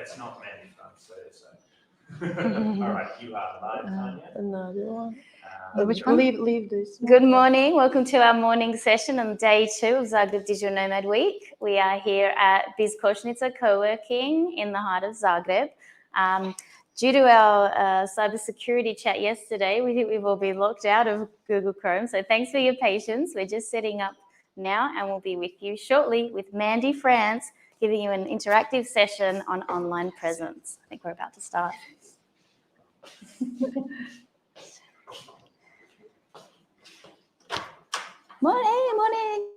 that's not Mandy Fransz, so. All right, you are live, Tanya. Another one. Which one? Leave this one. Good morning. Welcome to our morning session on day 2 of Zagreb Digital Nomad Week. We are here at Biz Košnica co-working in the heart of Zagreb. Due to our cybersecurity chat yesterday, we think we've all been locked out of Google Chrome. So thanks for your patience. We're just setting up now and we'll be with you shortly with Mandy Fransz giving you an interactive session on online presence. I think we're about to start. Morning.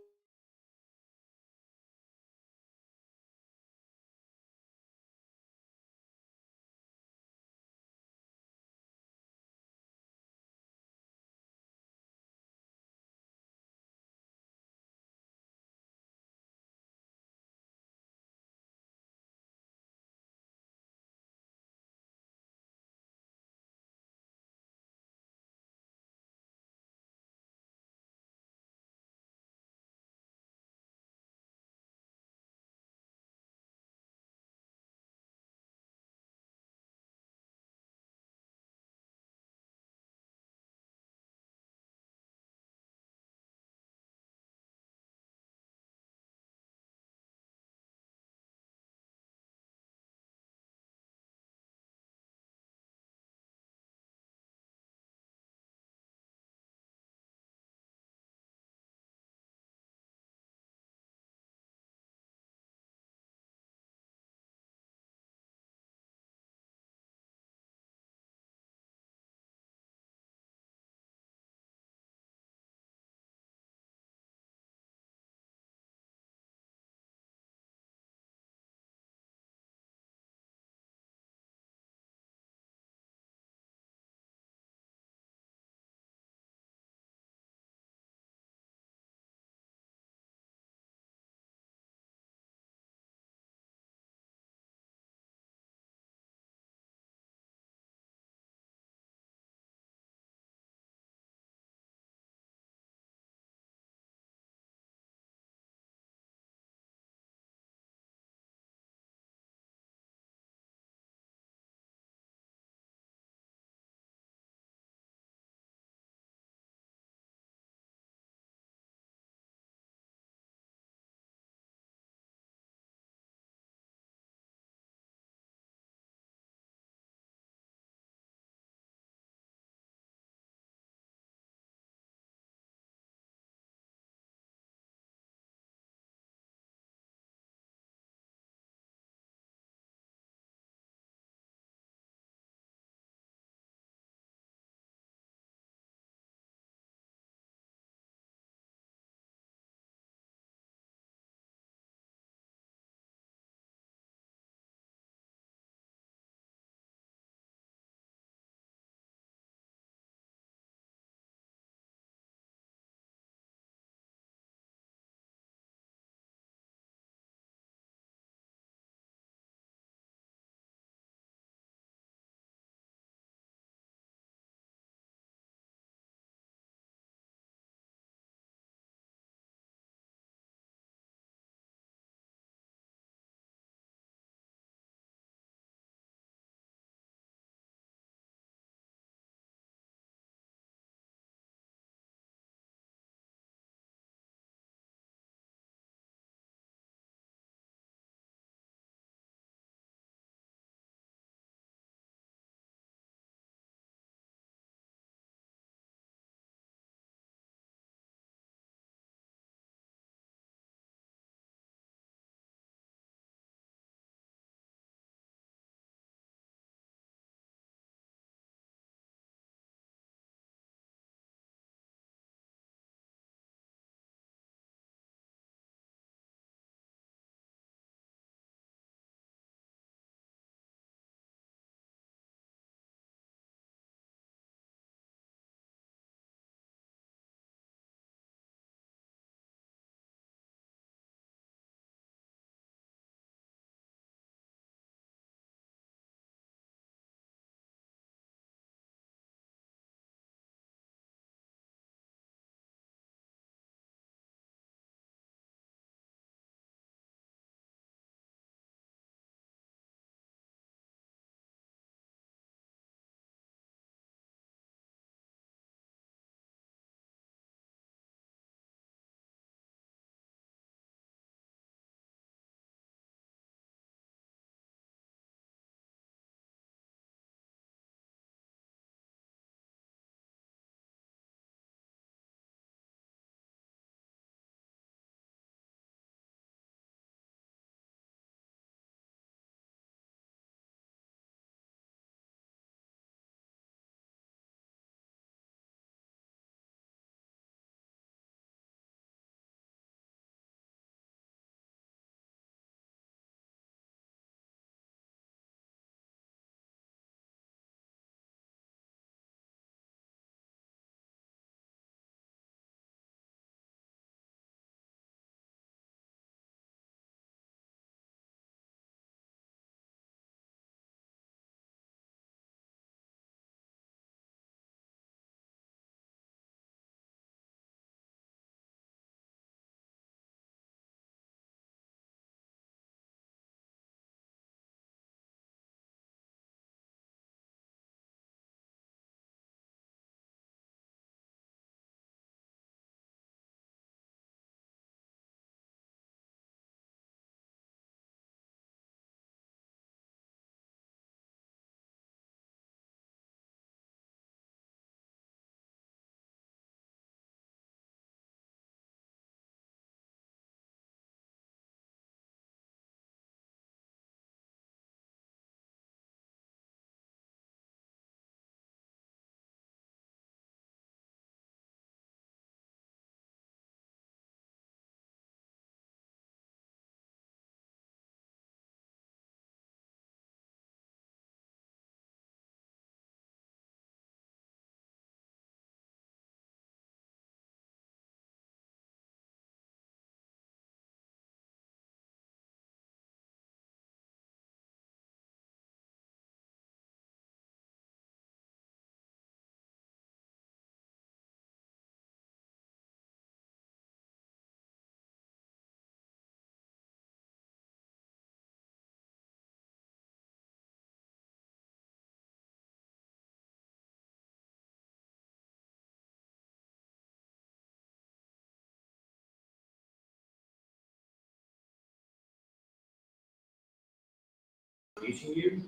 meeting you.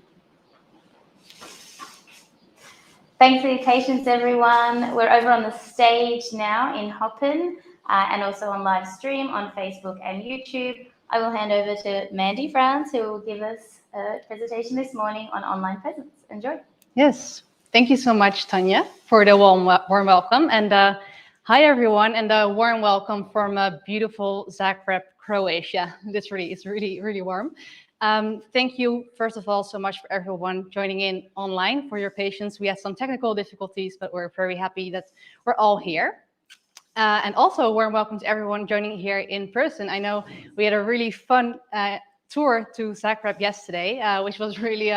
Thanks for your patience, everyone. We're over on the stage now in Hoppen and also on live stream on Facebook and YouTube. I will hand over to Mandy Fransz, who will give us a presentation this morning on online presence. Enjoy. Yes, thank you so much, Tanya, for the warm welcome. And hi, everyone, and a warm welcome from beautiful Zagreb, Croatia. It's really warm. Thank you, first of all, so much for everyone joining in online, for your patience. We had some technical difficulties, but we're very happy that we're all here. And also a warm welcome to everyone joining here in person. I know we had a really fun tour to Zagreb yesterday, which was really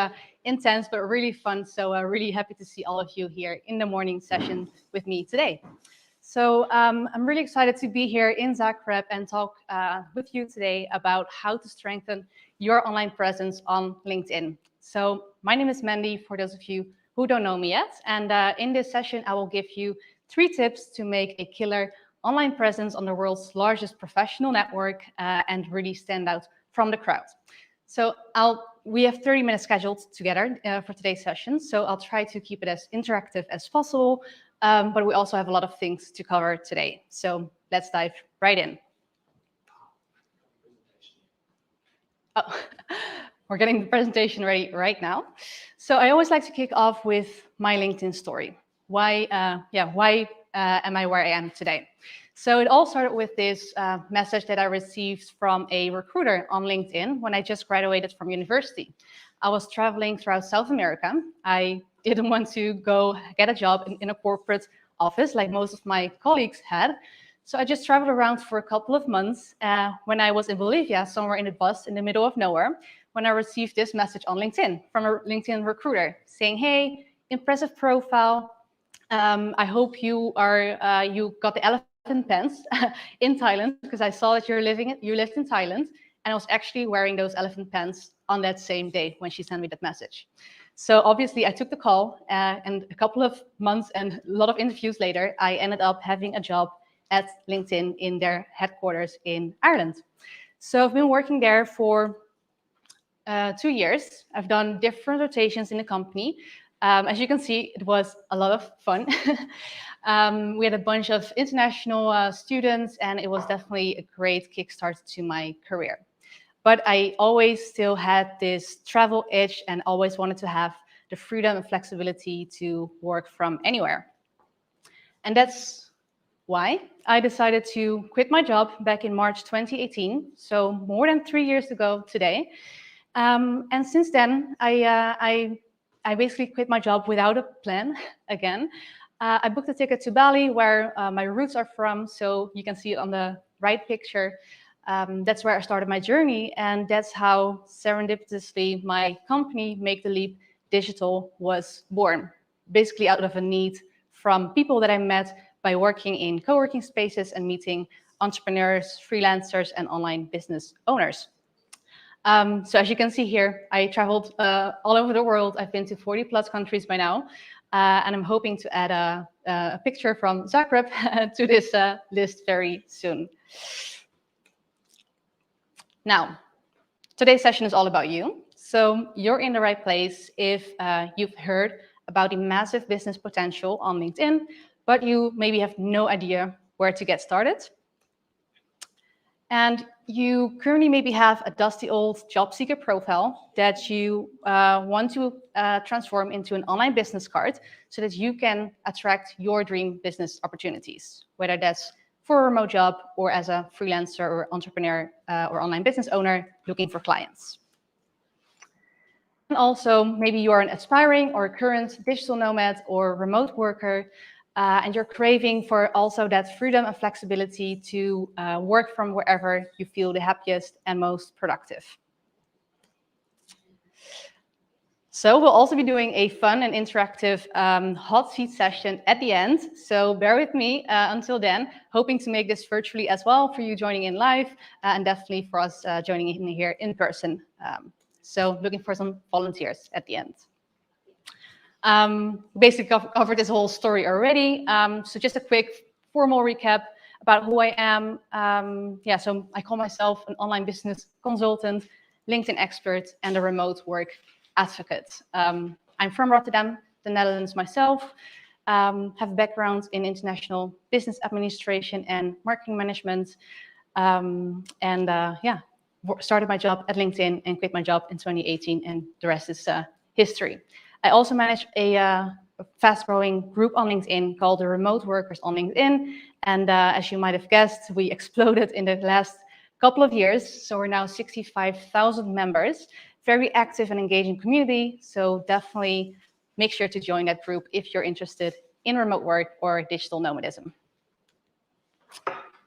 intense, but really fun. So really happy to see all of you here in the morning session with me today. So I'm really excited to be here in Zagreb and talk with you today about how to strengthen your online presence on LinkedIn. So my name is Mandy, for those of you who don't know me yet. And in this session, I will give you 3 tips to make a killer online presence on the world's largest professional network and really stand out from the crowd. So we have 30 minutes scheduled together for today's session, so I'll try to keep it as interactive as possible, but we also have a lot of things to cover today. So let's dive right in. Oh, we're getting the presentation ready right now. So I always like to kick off with my LinkedIn story. Why am I where I am today? So it all started with this message that I received from a recruiter on LinkedIn when I just graduated from university. I was traveling throughout South America. I didn't want to go get a job in a corporate office like most of my colleagues had. So I just traveled around for a couple of months when I was in Bolivia, somewhere in a bus in the middle of nowhere, when I received this message on LinkedIn from a LinkedIn recruiter saying, "Hey, impressive profile. I hope you got the elephant pants in Thailand, because I saw that you lived in Thailand." And I was actually wearing those elephant pants on that same day when she sent me that message. So obviously I took the call, and a couple of months and a lot of interviews later, I ended up having a job at LinkedIn in their headquarters in Ireland. So I've been working there for 2 years. I've done different rotations in the company. As you can see, it was a lot of fun. We had a bunch of international students, and it was definitely a great kickstart to my career. But I always still had this travel itch and always wanted to have the freedom and flexibility to work from anywhere. And that's why I decided to quit my job back in March 2018, so more than 3 years ago today. And since then, I basically quit my job without a plan again. I booked a ticket to Bali, where my roots are from. So you can see it on the right picture. That's where I started my journey. And that's how serendipitously my company, Make the Leap Digital, was born. Basically out of a need from people that I met by working in co-working spaces and meeting entrepreneurs, freelancers, and online business owners. So as you can see here, I traveled all over the world. I've been to 40 plus countries by now. And I'm hoping to add a picture from Zagreb to this list very soon. Now, today's session is all about you. So you're in the right place if you've heard about the massive business potential on LinkedIn, but you maybe have no idea where to get started. And you currently maybe have a dusty old job seeker profile that you want to transform into an online business card so that you can attract your dream business opportunities, whether that's for a remote job or as a freelancer or entrepreneur or online business owner looking for clients. And also, maybe you are an aspiring or current digital nomad or remote worker, and you're craving for also that freedom and flexibility to work from wherever you feel the happiest and most productive. So we'll also be doing a fun and interactive hot seat session at the end. So bear with me until then, hoping to make this virtually as well for you joining in live and definitely for us joining in here in person. So looking for some volunteers at the end. Basically covered this whole story already. So just a quick formal recap about who I am. So I call myself an online business consultant, LinkedIn expert, and a remote work advocate. I'm from Rotterdam, the Netherlands myself, have a background in international business administration and marketing management, started my job at LinkedIn and quit my job in 2018, and the rest is history. I also manage a fast-growing group on LinkedIn called the Remote Workers on LinkedIn, and as you might have guessed, we exploded in the last couple of years, so we're now 65,000 members, very active and engaging community, so definitely make sure to join that group if you're interested in remote work or digital nomadism.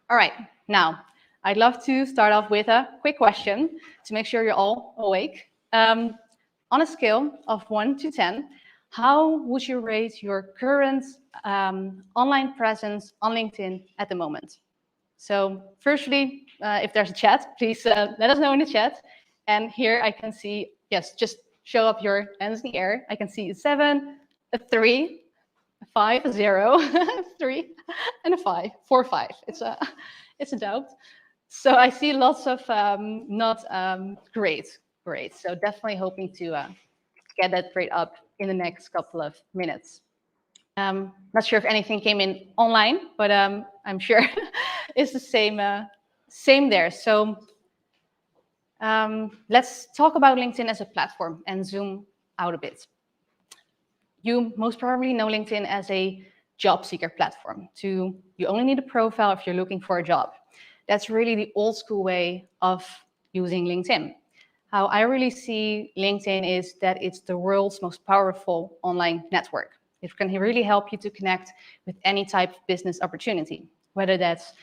All right, now, I'd love to start off with a quick question to make sure you're all awake. On a scale of 1 to 10, how would you rate your current online presence on LinkedIn at the moment? So firstly, if there's a chat, please let us know in the chat. And here I can see, yes, just show up your hands in the air. I can see a 7, a 3, a 5, a 0, 3, and a 5, 4, 5. It's a doubt. So I see lots of not great. So definitely hoping to get that grade up in the next couple of minutes. Not sure if anything came in online, but I'm sure it's the same there. So let's talk about LinkedIn as a platform and zoom out a bit. You most probably know LinkedIn as a job seeker platform. You only need a profile if you're looking for a job. That's really the old school way of using LinkedIn. How I really see LinkedIn is that it's the world's most powerful online network. It can really help you to connect with any type of business opportunity, whether that's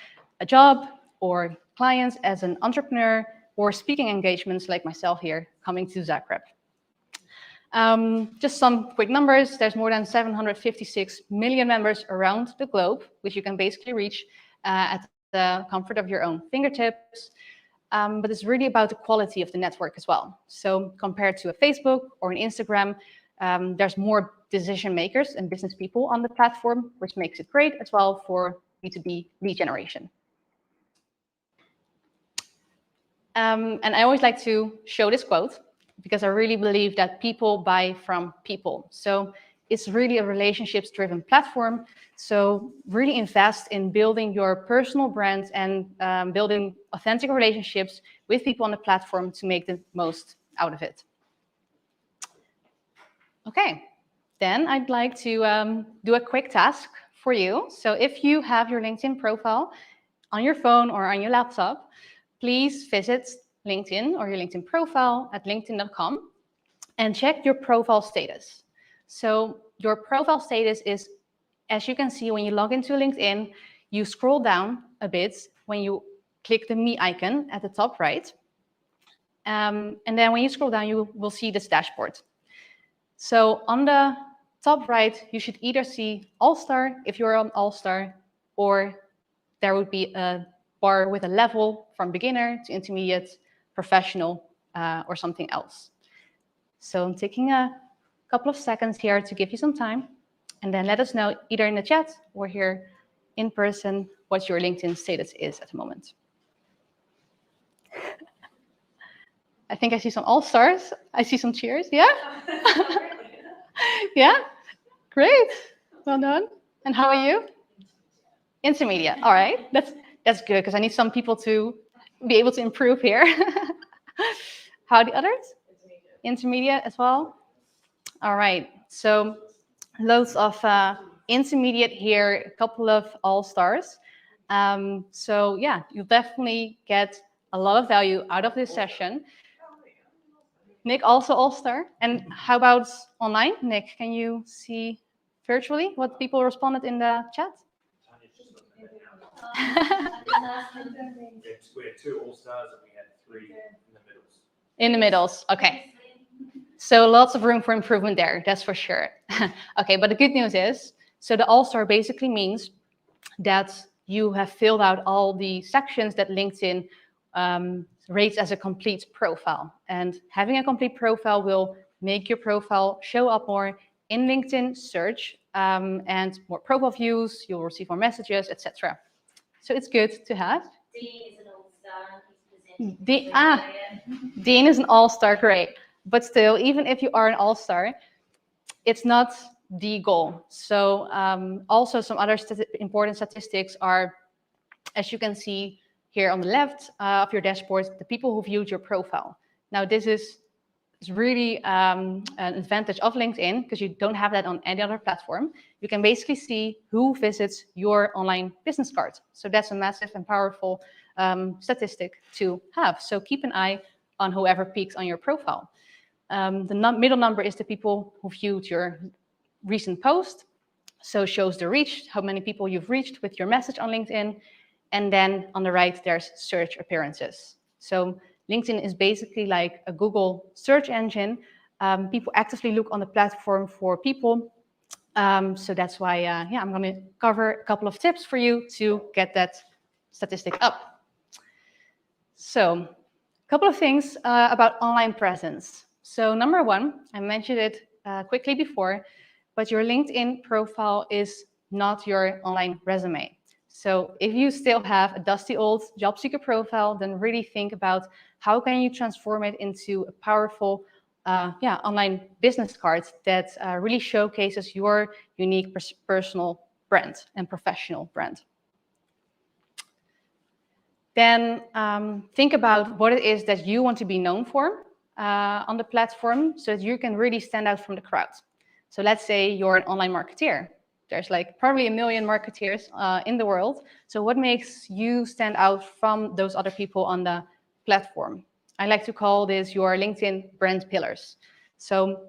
a job or clients as an entrepreneur or speaking engagements like myself here coming to Zagreb. Just some quick numbers. There's more than 756 million members around the globe, which you can basically reach at the comfort of your own fingertips. But it's really about the quality of the network as well. So compared to a Facebook or an Instagram, there's more decision makers and business people on the platform, which makes it great as well for B2B lead generation. And I always like to show this quote because I really believe that people buy from people. So it's really a relationships-driven platform. So really invest in building your personal brand and building authentic relationships with people on the platform to make the most out of it. Okay, then I'd like to do a quick task for you. So if you have your LinkedIn profile on your phone or on your laptop, please visit LinkedIn or your LinkedIn profile at linkedin.com and check your profile status. So your profile status is, as you can see, when you log into LinkedIn, you scroll down a bit when you click the me icon at the top right. And then when you scroll down, you will see this dashboard. So on the top right, you should either see All-Star if you're on All-Star, or there would be a bar with a level from beginner to intermediate, professional, or something else. So I'm taking a couple of seconds here to give you some time, and then let us know either in the chat or here in person what your LinkedIn status is at the moment. I think I see some all-stars. I see some cheers. Yeah? Yeah? Great. Well done. And how are you? Intermediate. All right. That's good because I need some people to be able to improve here. How are the others? Intermediate as well. All right. So loads of intermediate here, a couple of all-stars. So yeah, you'll definitely get a lot of value out of this session. Nick, also all-star. And how about online? Nick, can you see virtually what people responded in the chat? We had 2 all-stars and we had 3 in the middles. In the middles, okay. So lots of room for improvement there, that's for sure. Okay, but the good news is, so the all-star basically means that you have filled out all the sections that LinkedIn rates as a complete profile. And having a complete profile will make your profile show up more in LinkedIn search and more profile views, you'll receive more messages, etc. So it's good to have. Dean is an all-star. He's Dean is an all-star, great. But still, even if you are an all-star, it's not the goal. So also some other important statistics are, as you can see here on the left of your dashboard, the people who viewed your profile. Now this is really an advantage of LinkedIn because you don't have that on any other platform. You can basically see who visits your online business card. So that's a massive and powerful statistic to have. So keep an eye on whoever peaks on your profile. The middle number is the people who viewed your recent post. So shows the reach, how many people you've reached with your message on LinkedIn. And then on the right, there's search appearances. So LinkedIn is basically like a Google search engine. People actively look on the platform for people. So that's why, I'm going to cover a couple of tips for you to get that statistic up. So a couple of things about online presence. So number one, I mentioned it quickly before, but your LinkedIn profile is not your online resume. So if you still have a dusty old job seeker profile, then really think about how can you transform it into a powerful online business card that really showcases your unique personal brand and professional brand. Then think about what it is that you want to be known for on the platform so that you can really stand out from the crowd. So let's say you're an online marketeer. There's like probably 1 million marketeers in the world. So what makes you stand out from those other people on the platform? I like to call this your LinkedIn brand pillars. So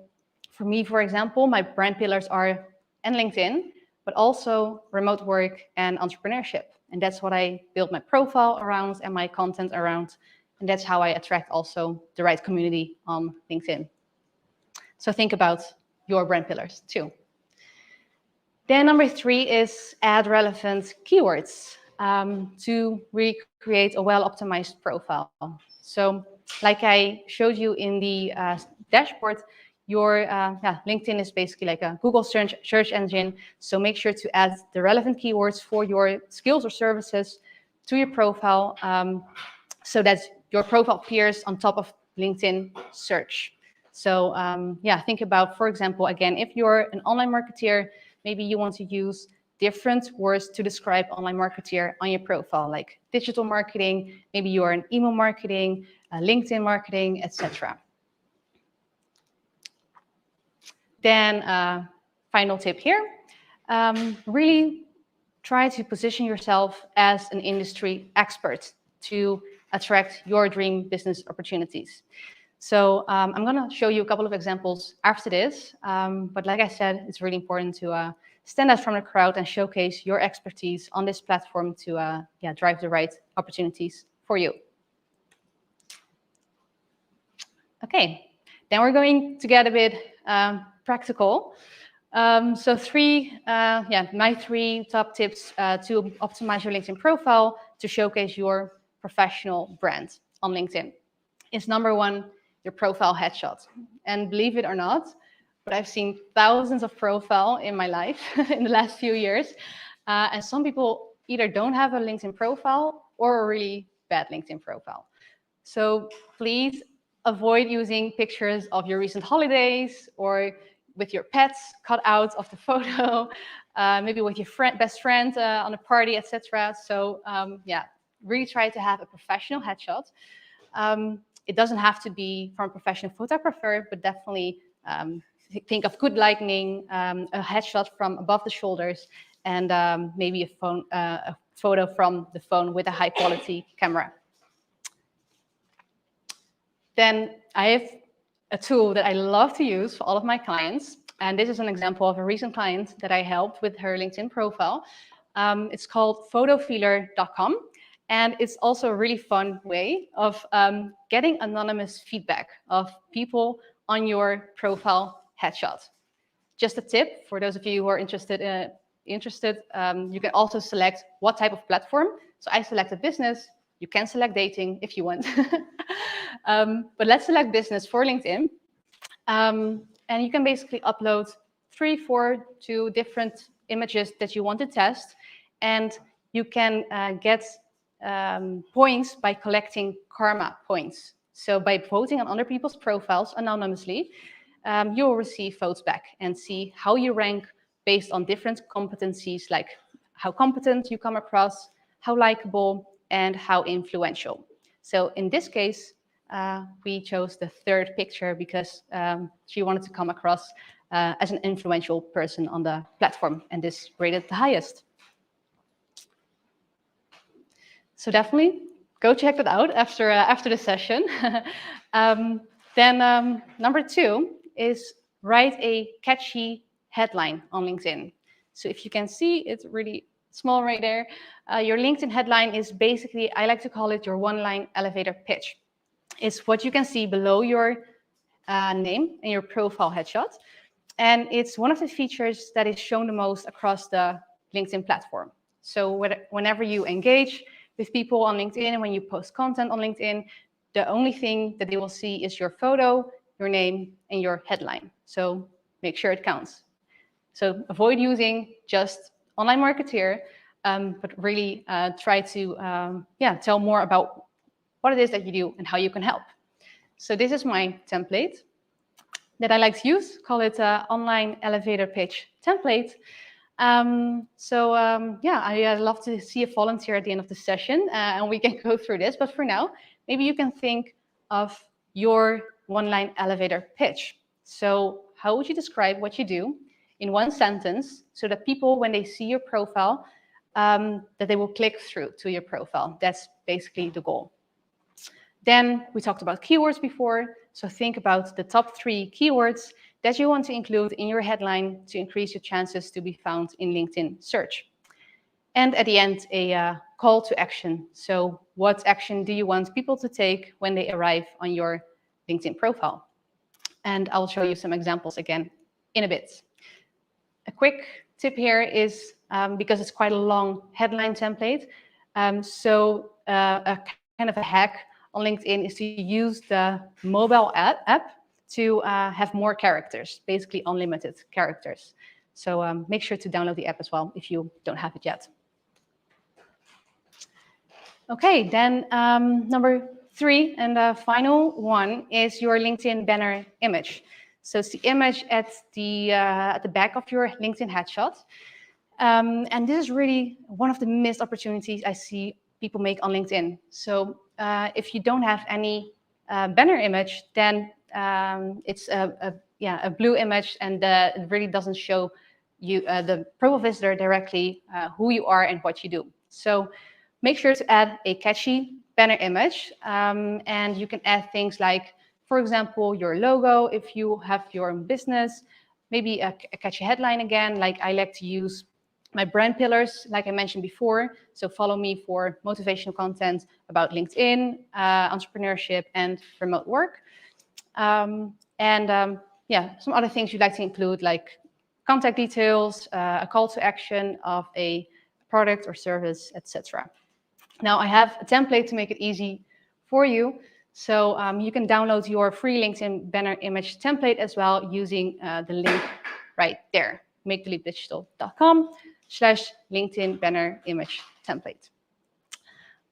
for me, for example, my brand pillars are and LinkedIn, but also remote work and entrepreneurship. And that's what I build my profile around and my content around. And that's how I attract also the right community on LinkedIn. So think about your brand pillars too. Then number 3 is add relevant keywords to really create a well-optimized profile. So like I showed you in the dashboard, your LinkedIn is basically like a Google search engine. So make sure to add the relevant keywords for your skills or services to your profile so that your profile appears on top of LinkedIn search. So think about, for example, again, if you're an online marketeer, maybe you want to use different words to describe online marketeer on your profile, like digital marketing, maybe you're an email marketing, LinkedIn marketing, etc. Then final tip here, really try to position yourself as an industry expert to attract your dream business opportunities. So I'm going to show you a couple of examples after this. But like I said, it's really important to stand out from the crowd and showcase your expertise on this platform to drive the right opportunities for you. Okay, then we're going to get a bit practical. So my 3 top tips to optimize your LinkedIn profile to showcase your professional brand on LinkedIn is number 1, your profile headshot. And believe it or not, but I've seen thousands of profiles in my life in the last few years. And some people either don't have a LinkedIn profile or a really bad LinkedIn profile. So please avoid using pictures of your recent holidays or with your pets cut out of the photo, maybe with your best friend on a party, etc. So really try to have a professional headshot. It doesn't have to be from a professional photographer, but definitely think of good lighting, a headshot from above the shoulders, and maybe a photo from the phone with a high quality camera. Then I have a tool that I love to use for all of my clients. And this is an example of a recent client that I helped with her LinkedIn profile. It's called photofeeler.com. And it's also a really fun way of getting anonymous feedback of people on your profile headshot. Just a tip for those of you who are interested, you can also select what type of platform. So I selected business. You can select dating if you want. But let's select business for LinkedIn. And you can basically upload 3-4 different images that you want to test. And you can get points by collecting karma points. So by voting on other people's profiles anonymously, you will receive votes back and see how you rank based on different competencies, like how competent you come across, how likable, and how influential. So in this case, we chose the third picture because she wanted to come across as an influential person on the platform, and this rated the highest. So definitely go check that out after the session. Then number 2 is write a catchy headline on LinkedIn. So if you can see, it's really small right there. Your LinkedIn headline is basically, I like to call it your one-line elevator pitch. It's what you can see below your name and your profile headshot. And it's one of the features that is shown the most across the LinkedIn platform. So whenever you engage with people on LinkedIn and when you post content on LinkedIn, the only thing that they will see is your photo, your name, and your headline. So make sure it counts. So avoid using just online marketeer, but really try to tell more about what it is that you do and how you can help. So this is my template that I like to use, call it online elevator pitch template. I'd love to see a volunteer at the end of the session and we can go through this. But for now, maybe you can think of your one-line elevator pitch. So how would you describe what you do in one sentence so that people, when they see your profile, that they will click through to your profile? That's basically the goal. Then we talked about keywords before. So think about the top 3 keywords that you want to include in your headline to increase your chances to be found in LinkedIn search. And at the end, a call to action. So what action do you want people to take when they arrive on your LinkedIn profile? And I'll show you some examples again in a bit. A quick tip here is, because it's quite a long headline template, a kind of a hack on LinkedIn is to use the mobile app to have more characters, basically unlimited characters. So make sure to download the app as well if you don't have it yet. Okay, then number 3 and the final one is your LinkedIn banner image. So it's the image at the back of your LinkedIn headshot. And this is really one of the missed opportunities I see people make on LinkedIn. So if you don't have any banner image, then it's a blue image, and it really doesn't show you the profile visitor directly who you are and what you do. So make sure to add a catchy banner image, and you can add things like, for example, your logo if you have your own business, maybe a catchy headline again, like I like to use my brand pillars, like I mentioned before. So follow me for motivational content about LinkedIn, entrepreneurship, and remote work. Some other things you'd like to include, like contact details, a call to action of a product or service, etc. Now I have a template to make it easy for you. So you can download your free LinkedIn banner image template as well using the link right there, maketheLeapDigital.com/LinkedIn banner image template.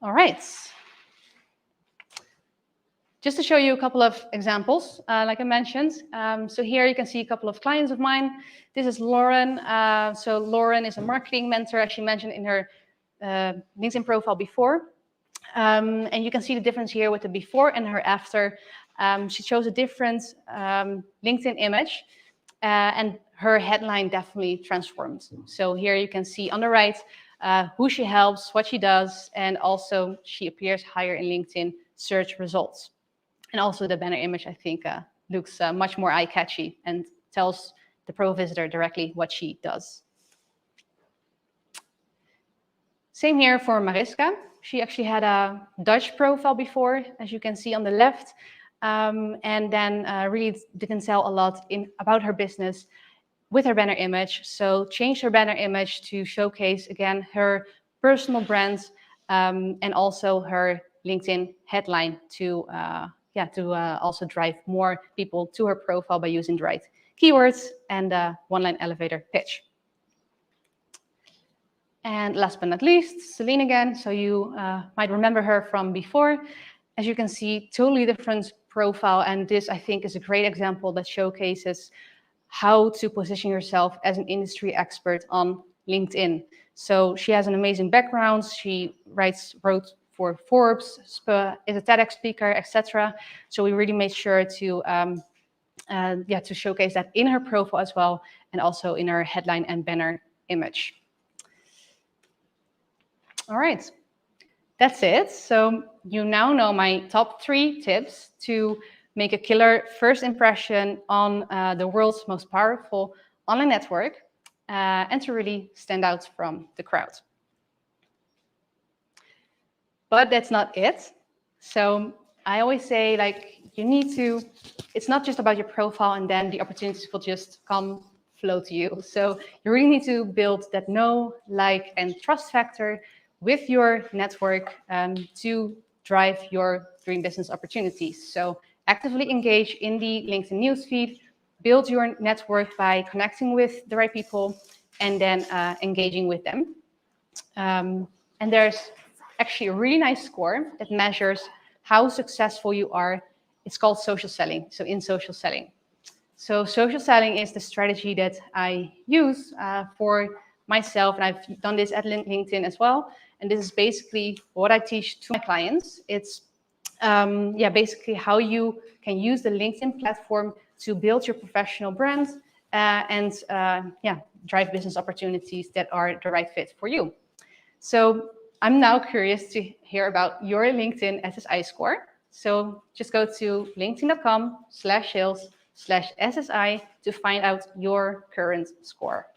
All right. Just to show you a couple of examples, like I mentioned. So here you can see a couple of clients of mine. This is Lauren. So Lauren is a marketing mentor, as she mentioned in her LinkedIn profile before. And you can see the difference here with the before and her after. She chose a different LinkedIn image, and her headline definitely transformed. So here you can see on the right who she helps, what she does, and also she appears higher in LinkedIn search results. And also the banner image, I think, looks much more eye-catchy and tells the profile visitor directly what she does. Same here for Mariska. She actually had a Dutch profile before, as you can see on the left, and then really didn't tell a lot about her business with her banner image. So changed her banner image to showcase, again, her personal brand and also her LinkedIn headline to also drive more people to her profile by using the right keywords and one-line elevator pitch. And last but not least, Celine again. So you might remember her from before. As you can see, totally different profile. And this, I think, is a great example that showcases how to position yourself as an industry expert on LinkedIn. So she has an amazing background. She wrote for Forbes, is a TEDx speaker, etc. So we really made sure to to showcase that in her profile as well, and also in her headline and banner image. All right, that's it. So you now know my top 3 tips to make a killer first impression on the world's most powerful online network and to really stand out from the crowd. But that's not it. So I always say, like, you need to, it's not just about your profile and then the opportunities will just flow to you. So you really need to build that know, like, and trust factor with your network to drive your dream business opportunities. So actively engage in the LinkedIn newsfeed, build your network by connecting with the right people and then engaging with them. And there's actually a really nice score that measures how successful you are. It's called social selling, so in social selling. So social selling is the strategy that I use for myself, and I've done this at LinkedIn as well. And this is basically what I teach to my clients. It's basically how you can use the LinkedIn platform to build your professional brand and drive business opportunities that are the right fit for you. So I'm now curious to hear about your LinkedIn SSI score. So just go to linkedin.com/sales/SSI to find out your current score.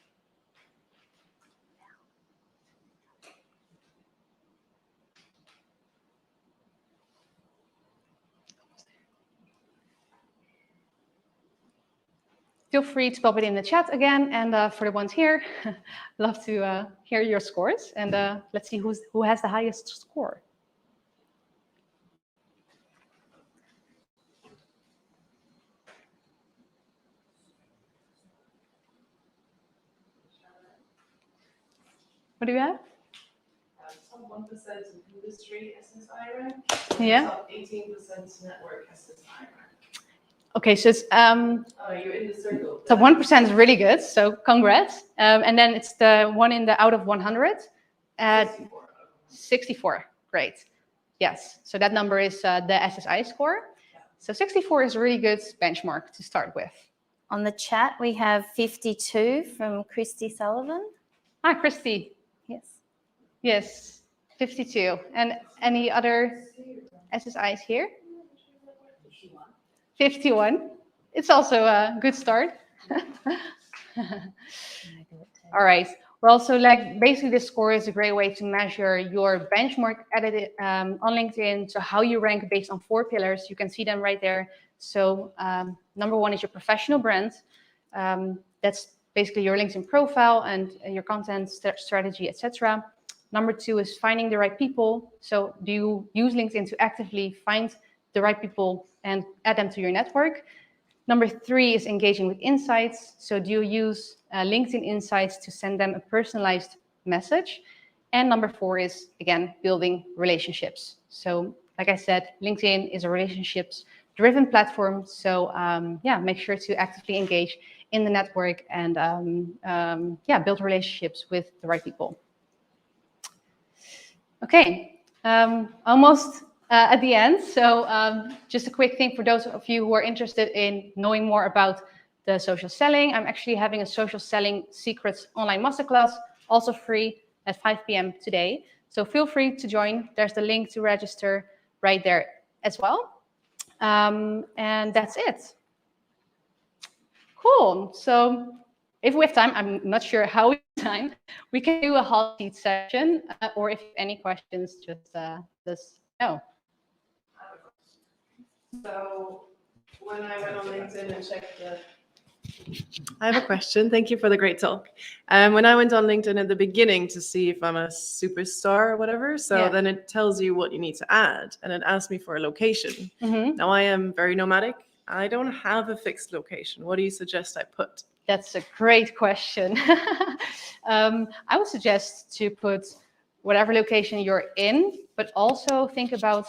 Feel free to pop it in the chat again. And for the ones here, love to hear your scores. And let's see who has the highest score. What do you have? Top 1% of industry SSI rank. Yeah. Top 18% network SSI rank. Okay, so it's you're in the circle. top 1% is really good, so congrats. And then it's the one in the out of 100 at 64. Great. Yes, so that number is the SSI score. So 64 is a really good benchmark to start with. On the chat, we have 52 from Christy Sullivan. Ah, Christy. Yes. Yes, 52. And any other SSIs here? 51. It's also a good start. All right. Well, so like basically this score is a great way to measure your benchmark on LinkedIn. So how you rank based on 4 pillars. You can see them right there. So number 1 is your professional brand. That's basically your LinkedIn profile and your content strategy, etc. Number 2 is finding the right people. So do you use LinkedIn to actively find the right people and add them to your network? Number 3 is engaging with insights. So do you use LinkedIn insights to send them a personalized message? And number 4 is, again, building relationships. So like I said, LinkedIn is a relationships-driven platform. So make sure to actively engage in the network and build relationships with the right people. Okay, almost at the end. So just a quick thing for those of you who are interested in knowing more about the social selling. I'm actually having a social selling secrets online masterclass, also free at 5 p.m. today. So feel free to join. There's the link to register right there as well. And that's it. Cool. So if we have time, I'm not sure how we have time, we can do a hot seat session, or if you have any questions, just let us know. So when I went on LinkedIn and checked I have a question. Thank you for the great talk. When I went on LinkedIn at the beginning to see if I'm a superstar or whatever, then it tells you what you need to add, and it asked me for a location. Mm-hmm. Now I am very nomadic. I don't have a fixed location. What do you suggest I put? That's a great question. I would suggest to put whatever location you're in, but also think about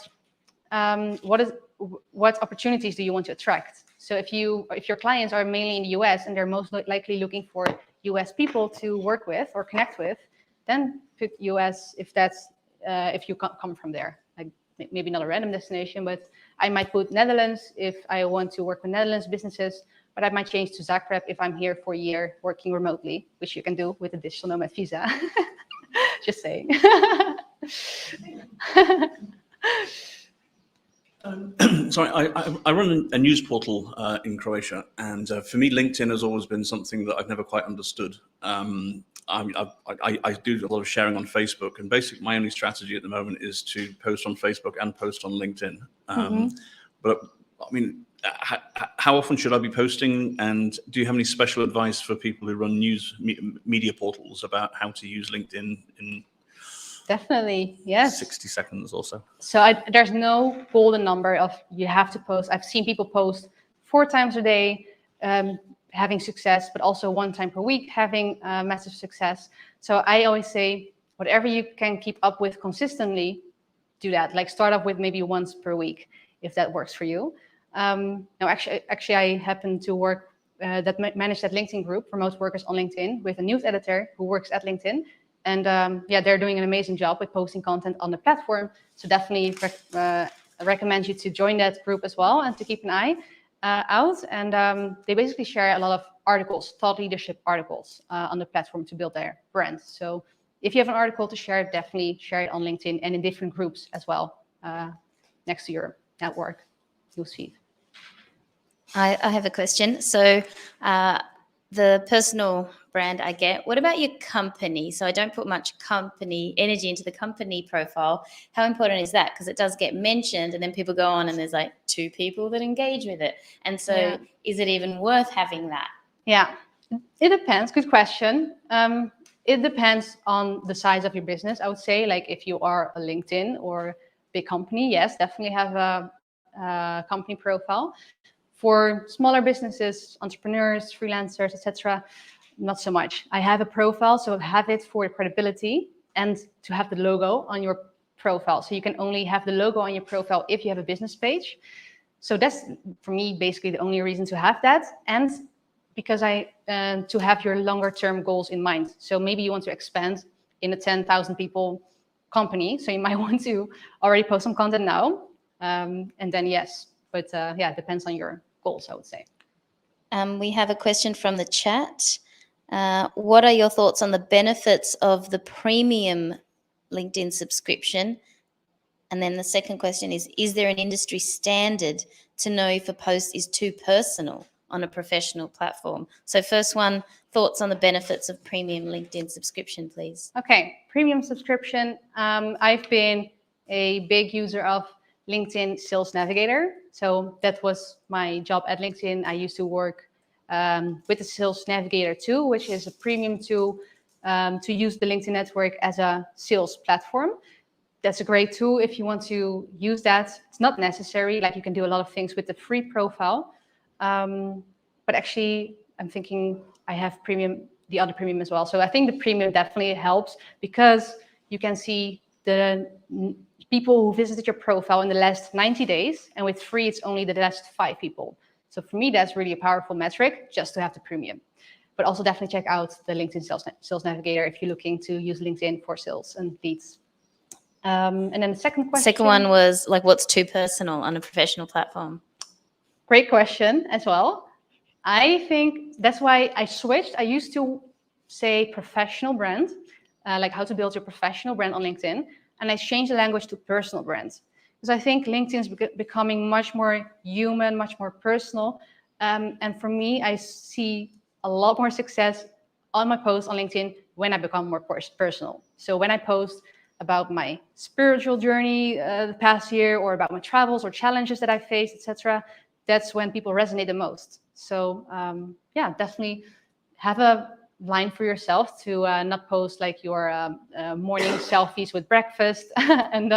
what opportunities do you want to attract. So if your clients are mainly in the US and they're most likely looking for US people to work with or connect with, then put US if you come from there. Like maybe not a random destination, but I might put Netherlands if I want to work with Netherlands businesses, but I might change to Zagreb if I'm here for a year working remotely, which you can do with a digital nomad visa. Just saying. Sorry, I run a news portal in Croatia, and for me, LinkedIn has always been something that I've never quite understood. I do a lot of sharing on Facebook, and basically my only strategy at the moment is to post on Facebook and post on LinkedIn. But I mean, how often should I be posting, and do you have any special advice for people who run news media portals about how to use LinkedIn in Definitely, yes. 60 seconds or so? So there's no golden number of you have to post. I've seen people post 4 times a day, having success, but also 1 time per week having massive success. So I always say, whatever you can keep up with consistently, do that. Like start off with maybe once per week, if that works for you. No, actually, I happen to work manage that LinkedIn group, Remote Workers on LinkedIn, with a news editor who works at LinkedIn. And yeah, they're doing an amazing job with posting content on the platform. So definitely recommend you to join that group as well and to keep an eye out. And they basically share a lot of articles, thought leadership articles on the platform to build their brand. So if you have an article to share, definitely share it on LinkedIn and in different groups as well, next to your network, newsfeed. I have a question. So the personal brand I get, what about your company? So I don't put much company energy into the company profile. How important is that? Because it does get mentioned and then people go on and there's like 2 people that engage with it. And so is it even worth having that? Yeah, it depends. Good question. It depends on the size of your business, I would say. Like if you are a LinkedIn or big company, yes, definitely have a company profile. For smaller businesses, entrepreneurs, freelancers, etc., not so much. I have a profile, so have it for credibility and to have the logo on your profile. So you can only have the logo on your profile if you have a business page. So that's, for me, basically the only reason to have that. And because to have your longer term goals in mind. So maybe you want to expand in a 10,000 people company. So you might want to already post some content now. And then yes, but yeah, it depends on your goals, I would say. We have a question from the chat. What are your thoughts on the benefits of the premium LinkedIn subscription? And then the second question is there an industry standard to know if a post is too personal on a professional platform? So first one, thoughts on the benefits of premium LinkedIn subscription, please. Okay, premium subscription. I've been a big user of LinkedIn Sales Navigator. So that was my job at LinkedIn. I used to work with the Sales Navigator tool, which is a premium tool to use the LinkedIn network as a sales platform. That's a great tool if you want to use that. It's not necessary, like you can do a lot of things with the free profile. But actually, I'm thinking I have the other premium as well. So I think the premium definitely helps because you can see the people who visited your profile in the last 90 days. And with free, it's only the last 5 people. So for me, that's really a powerful metric just to have the premium. But also definitely check out the LinkedIn Sales Navigator if you're looking to use LinkedIn for sales and leads. And then the second question. Second one was like, what's too personal on a professional platform? Great question as well. I think that's why I switched. I used to say professional brand, like how to build your professional brand on LinkedIn. And I changed the language to personal brand. Because I think LinkedIn is becoming much more human, much more personal. And for me, I see a lot more success on my posts on LinkedIn when I become more personal. So when I post about my spiritual journey the past year, or about my travels or challenges that I faced, etc., that's when people resonate the most. So yeah, definitely have a line for yourself to not post like your morning selfies with breakfast and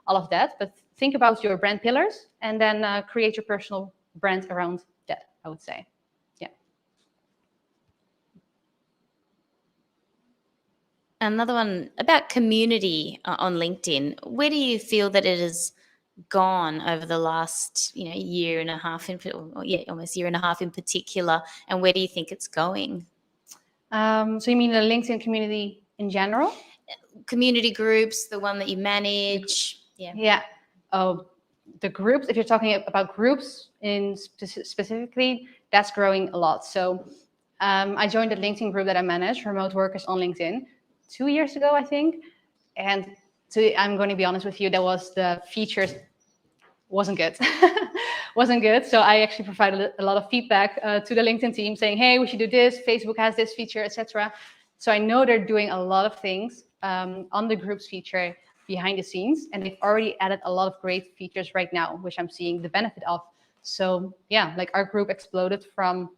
all of that, but think about your brand pillars and then create your personal brand around that, I would say. Yeah. Another one about community on LinkedIn. Where do you feel that it has gone over the last, year and a half, almost year and a half in particular, and where do you think it's going? So you mean the LinkedIn community in general? Community groups, the one that you manage. Yeah. Oh, the groups, if you're talking about groups in specifically, that's growing a lot. So I joined a LinkedIn group that I manage, Remote Workers on LinkedIn, 2 years ago, I think. And I'm going to be honest with you, the features wasn't good. Wasn't good. So I actually provided a lot of feedback to the LinkedIn team saying, hey, we should do this. Facebook has this feature, etc. So I know they're doing a lot of things on the groups feature behind the scenes, and they've already added a lot of great features right now, which I'm seeing the benefit of. So yeah, like our group exploded from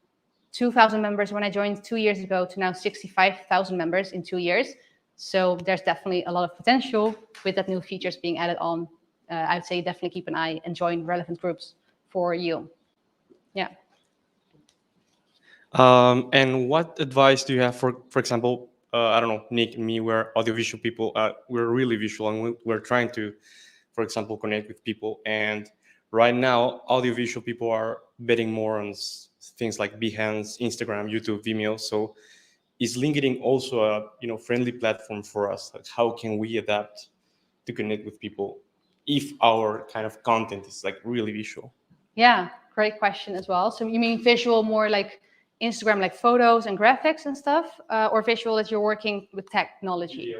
2,000 members when I joined 2 years ago to now 65,000 members in 2 years. So there's definitely a lot of potential with that new features being added on. I'd say definitely keep an eye and join relevant groups for you. Yeah. And what advice do you have for example, I don't know, Nick and me, we're audiovisual people, we're really visual, and we're trying to, for example, connect with people. And right now, audiovisual people are betting more on things like Behance, Instagram, YouTube, Vimeo. So is LinkedIn also a friendly platform for us? Like, how can we adapt to connect with people if our kind of content is like really visual? Yeah, great question as well. So you mean visual more like Instagram, like photos and graphics and stuff, or visual that you're working with technology?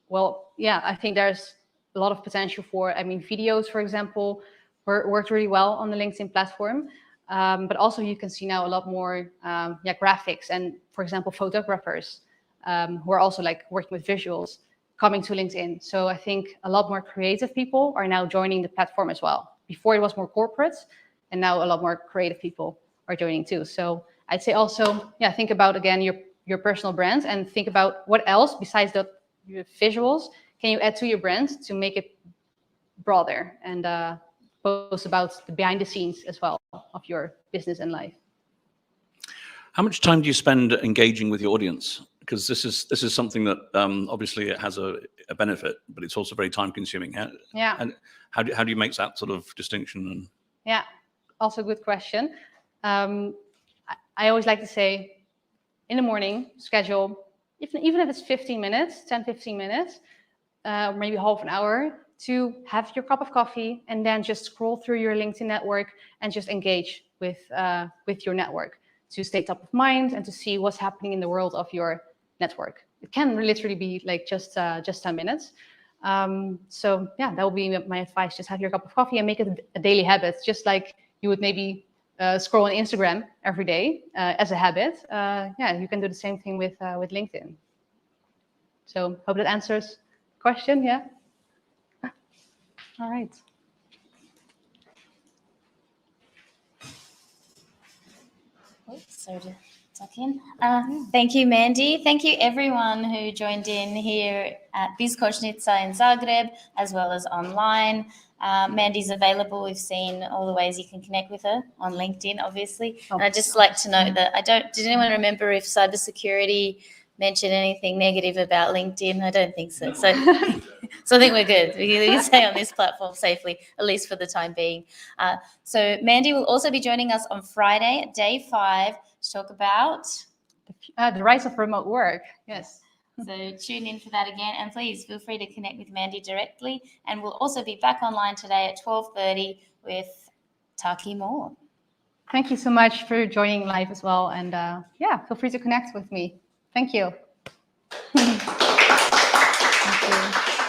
Well, yeah, I think there's a lot of potential for, videos, for example, worked really well on the LinkedIn platform. But also you can see now a lot more graphics and, for example, photographers who are also like working with visuals coming to LinkedIn. So I think a lot more creative people are now joining the platform as well. Before it was more corporate, and now a lot more creative people are joining too. So I'd say also, think about, again, your personal brand, and think about what else besides the visuals can you add to your brand to make it broader, and post about the behind the scenes as well of your business and life. How much time do you spend engaging with your audience? Because this is something that obviously it has a benefit, but it's also very time consuming. Yeah. And how do you make that sort of distinction? Yeah, also a good question. I always like to say, in the morning, schedule, even if it's 15 minutes, 10, 15 minutes, or maybe half an hour, to have your cup of coffee and then just scroll through your LinkedIn network and just engage with your network to stay top of mind and to see what's happening in the world of your network. It can literally be like just 10 minutes. So yeah, that would be my advice. Just have your cup of coffee and make it a daily habit, just like you would maybe scroll on Instagram every day as a habit. You can do the same thing with LinkedIn. So hope that answers the question. Yeah. All right. Sorry to tuck in. Thank you, Mandy. Thank you, everyone who joined in here at Bizkošnica in Zagreb, as well as online. Mandy's available. We've seen all the ways you can connect with her on LinkedIn, obviously. Oh. And I'd just like to note that did anyone remember if cybersecurity mentioned anything negative about LinkedIn? I don't think so. So I think we're good. We can stay on this platform safely, at least for the time being. So Mandy will also be joining us on Friday, day 5, to talk about the rise of remote work. Yes. So tune in for that again, and please feel free to connect with Mandy directly. And we'll also be back online today at 12:30 with Taki Moore. Thank you so much for joining live as well, and feel free to connect with me. Thank you. Thank you.